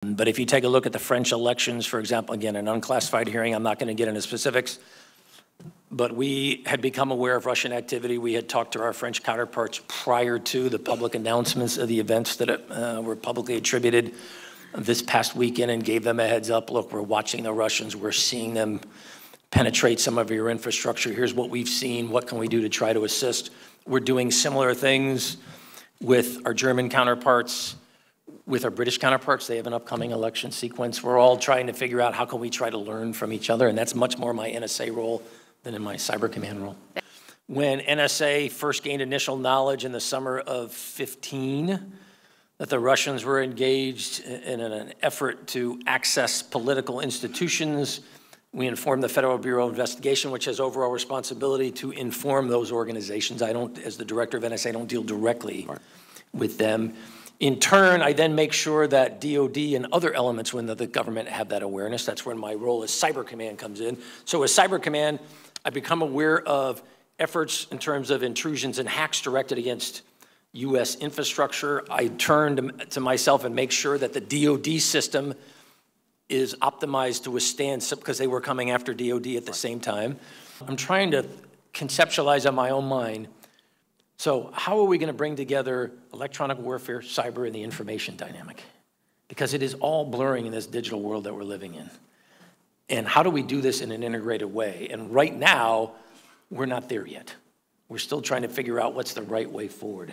But if you take a look at the French elections, for example, again, an unclassified hearing, I'm not going to get into specifics, but we had become aware of Russian activity. We had talked to our French counterparts prior to the public announcements of the events that were publicly attributed this past weekend, and gave them a heads up. Look, we're watching the Russians. We're seeing them penetrate some of your infrastructure. Here's what we've seen. What can we do to try to assist? We're doing similar things with our German counterparts, with our British counterparts. They have an upcoming election sequence. We're all trying to figure out how can we try to learn from each other, and that's much more my NSA role than in my Cyber Command role. When NSA first gained initial knowledge in the summer of 15 that the Russians were engaged in an effort to access political institutions, we informed the Federal Bureau of Investigation, which has overall responsibility to inform those organizations. I don't, as the director of NSA, don't deal directly with them. In turn, I then make sure that DOD and other elements within the government have that awareness. That's when my role as Cyber Command comes in. So as Cyber Command, I become aware of efforts in terms of intrusions and hacks directed against U.S. infrastructure. I turn to myself and make sure that the DOD system is optimized to withstand, because they were coming after DOD at the same time. I'm trying to conceptualize in my own mind, so how are we going to bring together electronic warfare, cyber, and the information dynamic? Because it is all blurring in this digital world that we're living in. And how do we do this in an integrated way? And right now, we're not there yet. We're still trying to figure out what's the right way forward.